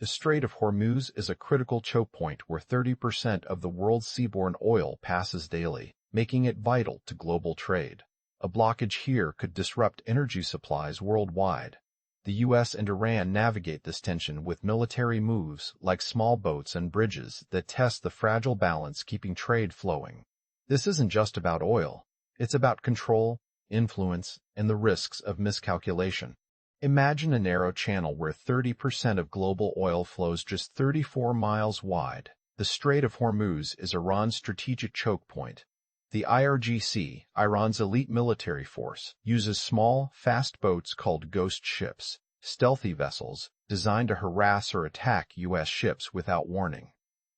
The Strait of Hormuz is a critical choke point where 30% of the world's seaborne oil passes daily, making it vital to global trade. A blockage here could disrupt energy supplies worldwide. The U.S. and Iran navigate this tension with military moves like small boats and bridges that test the fragile balance keeping trade flowing. This isn't just about oil. It's about control, influence, and the risks of miscalculation. Imagine a narrow channel where 30% of global oil flows just 34 miles wide. The Strait of Hormuz is Iran's strategic choke point. The IRGC, Iran's elite military force, uses small, fast boats called ghost ships, stealthy vessels, designed to harass or attack U.S. ships without warning.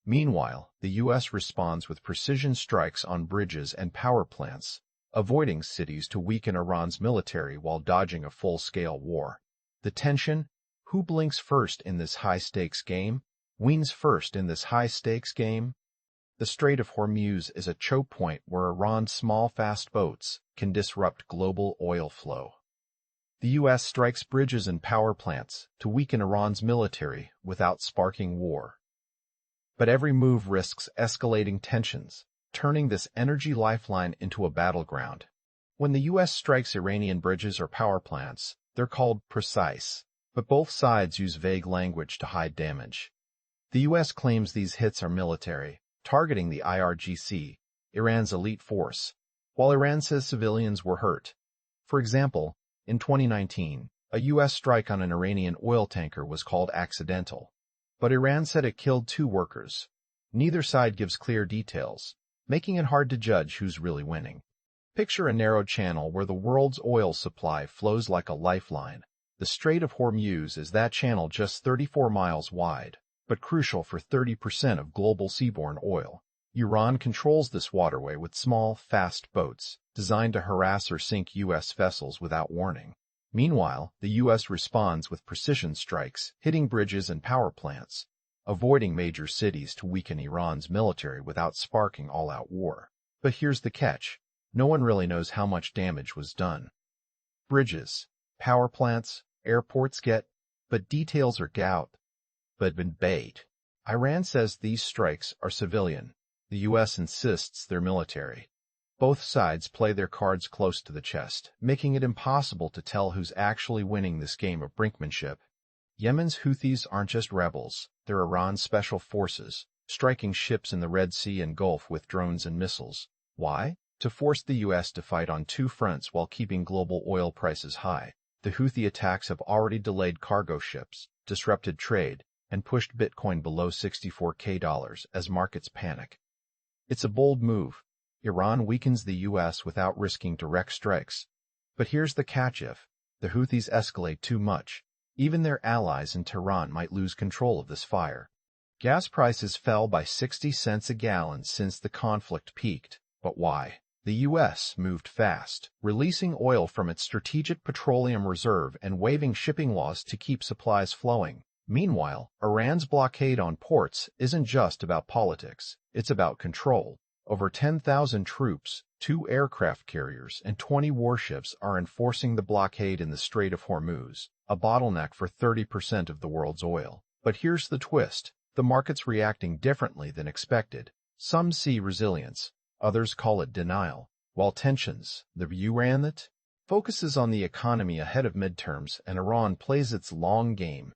Meanwhile, the U.S. responds with precision strikes on bridges and power plants, avoiding cities to weaken Iran's military while dodging a full-scale war. The tension? Who blinks first in this high-stakes game? Wins first in this high-stakes game? The Strait of Hormuz is a choke point where Iran's small, fast boats can disrupt global oil flow. The U.S. strikes bridges and power plants to weaken Iran's military without sparking war. But every move risks escalating tensions, turning this energy lifeline into a battleground. When the U.S. strikes Iranian bridges or power plants, they're called precise, but both sides use vague language to hide damage. The U.S. claims these hits are military, targeting the IRGC, Iran's elite force, while Iran says civilians were hurt. For example, in 2019, a U.S. strike on an Iranian oil tanker was called accidental, but Iran said it killed 2 workers. Neither side gives clear details, making it hard to judge who's really winning. Picture a narrow channel where the world's oil supply flows like a lifeline. The Strait of Hormuz is that channel, just 34 miles wide, but crucial for 30% of global seaborne oil. Iran controls this waterway with small, fast boats, designed to harass or sink U.S. vessels without warning. Meanwhile, the U.S. responds with precision strikes, hitting bridges and power plants, avoiding major cities to weaken Iran's military without sparking all-out war. But here's the catch. No one really knows how much damage was done. Bridges, power plants, airports get, but details are gout. But bait. Iran says these strikes are civilian. The U.S. insists they're military. Both sides play their cards close to the chest, making it impossible to tell who's actually winning this game of brinkmanship. Yemen's Houthis aren't just rebels, they're Iran's special forces, striking ships in the Red Sea and Gulf with drones and missiles. Why? To force the U.S. to fight on 2 fronts while keeping global oil prices high. The Houthi attacks have already delayed cargo ships, disrupted trade, and pushed Bitcoin below $64K as markets panic. It's a bold move. Iran weakens the U.S. without risking direct strikes. But here's the catch: if the Houthis escalate too much, even their allies in Tehran might lose control of this fire. Gas prices fell by 60 cents a gallon since the conflict peaked. But why? The U.S. moved fast, releasing oil from its Strategic Petroleum Reserve and waiving shipping laws to keep supplies flowing. Meanwhile, Iran's blockade on ports isn't just about politics, it's about control. Over 10,000 troops, 2 aircraft carriers, and 20 warships are enforcing the blockade in the Strait of Hormuz, a bottleneck for 30% of the world's oil. But here's the twist. The market's reacting differently than expected. Some see resilience, others call it denial, while tensions, the view ran that, focuses on the economy ahead of midterms and Iran plays its long game.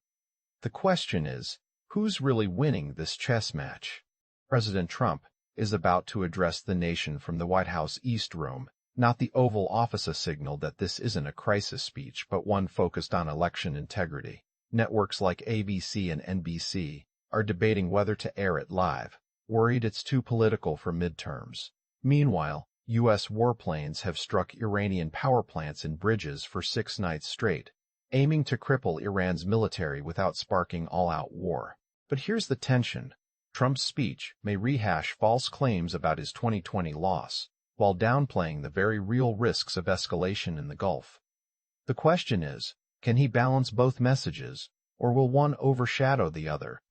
The question is, who's really winning this chess match? President Trump is about to address the nation from the White House East Room, not the Oval Office, a signal that this isn't a crisis speech but one focused on election integrity. Networks like ABC and NBC are debating whether to air it live, worried it's too political for midterms. Meanwhile, U.S. warplanes have struck Iranian power plants and bridges for 6 nights straight, aiming to cripple Iran's military without sparking all-out war. But here's the tension. Trump's speech may rehash false claims about his 2020 loss, while downplaying the very real risks of escalation in the Gulf. The question is, can he balance both messages, or will one overshadow the other?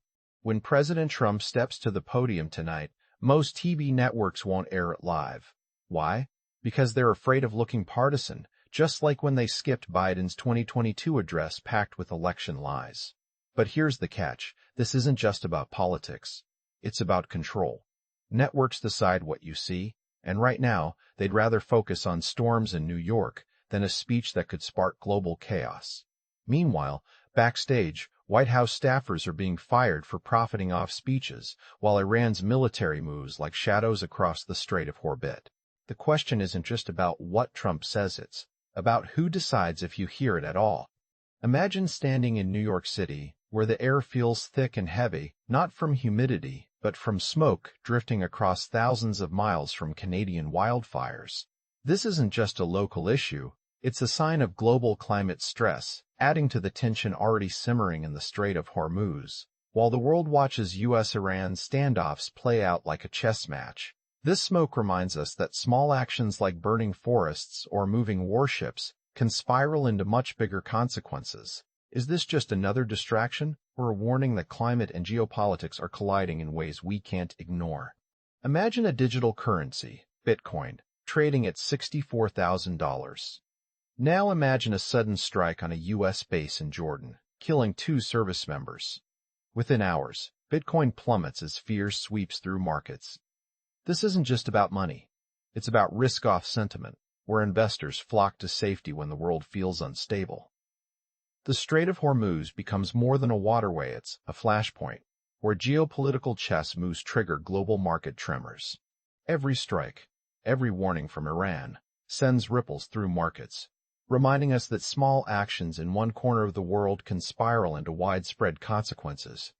When President Trump steps to the podium tonight, most TV networks won't air it live. Why? Because they're afraid of looking partisan, just like when they skipped Biden's 2022 address packed with election lies. But here's the catch. This isn't just about politics. It's about control. Networks decide what you see, and right now, they'd rather focus on storms in New York than a speech that could spark global chaos. Meanwhile, backstage, White House staffers are being fired for profiting off speeches, while Iran's military moves like shadows across the Strait of Hormuz. The question isn't just about what Trump says, it's about who decides if you hear it at all. Imagine standing in New York City, where the air feels thick and heavy, not from humidity, but from smoke drifting across thousands of miles from Canadian wildfires. This isn't just a local issue, it's a sign of global climate stress, adding to the tension already simmering in the Strait of Hormuz. While the world watches U.S.-Iran standoffs play out like a chess match, this smoke reminds us that small actions like burning forests or moving warships can spiral into much bigger consequences. Is this just another distraction, or a warning that climate and geopolitics are colliding in ways we can't ignore? Imagine a digital currency, Bitcoin, trading at $64,000. Now imagine a sudden strike on a U.S. base in Jordan, killing 2 service members. Within hours, Bitcoin plummets as fear sweeps through markets. This isn't just about money. It's about risk-off sentiment, where investors flock to safety when the world feels unstable. The Strait of Hormuz becomes more than a waterway, it's a flashpoint, where geopolitical chess moves trigger global market tremors. Every strike, every warning from Iran, sends ripples through markets, reminding us that small actions in one corner of the world can spiral into widespread consequences.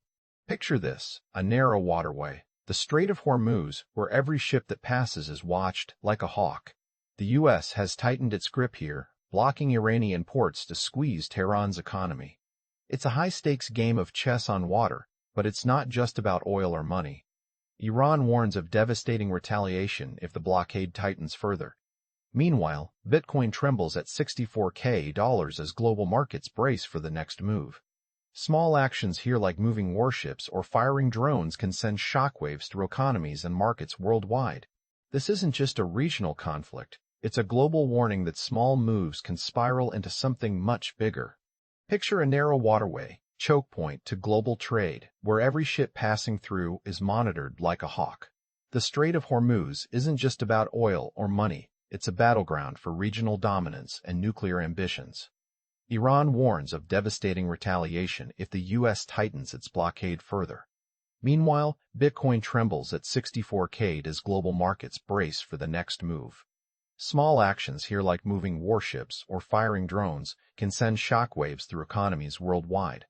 Picture this, a narrow waterway, the Strait of Hormuz, where every ship that passes is watched like a hawk. The U.S. has tightened its grip here, blocking Iranian ports to squeeze Tehran's economy. It's a high-stakes game of chess on water, but it's not just about oil or money. Iran warns of devastating retaliation if the blockade tightens further. Meanwhile, Bitcoin trembles at $64,000 as global markets brace for the next move. Small actions here like moving warships or firing drones can send shockwaves through economies and markets worldwide. This isn't just a regional conflict, it's a global warning that small moves can spiral into something much bigger. Picture a narrow waterway, Chokepoint to global trade, where every ship passing through is monitored like a hawk. The Strait of Hormuz isn't just about oil or money, it's a battleground for regional dominance and nuclear ambitions. Iran warns of devastating retaliation if the U.S. tightens its blockade further. Meanwhile, Bitcoin trembles at $64,000 as global markets brace for the next move. Small actions here like moving warships or firing drones can send shockwaves through economies worldwide.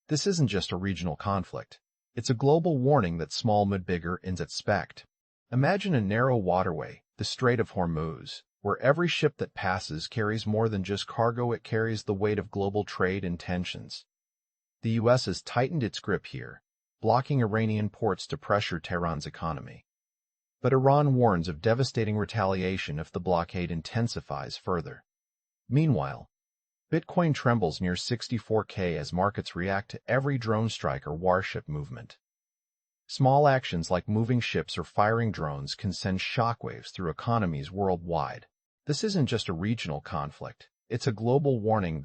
This isn't just a regional conflict. It's a global warning that small move bigger ends at spect. Imagine a narrow waterway, the Strait of Hormuz, where every ship that passes carries more than just cargo, it carries the weight of global trade and tensions. The U.S. has tightened its grip here, blocking Iranian ports to pressure Tehran's economy. But Iran warns of devastating retaliation if the blockade intensifies further. Meanwhile, Bitcoin trembles near $64,000 as markets react to every drone strike or warship movement. Small actions like moving ships or firing drones can send shockwaves through economies worldwide. This isn't just a regional conflict, it's a global warning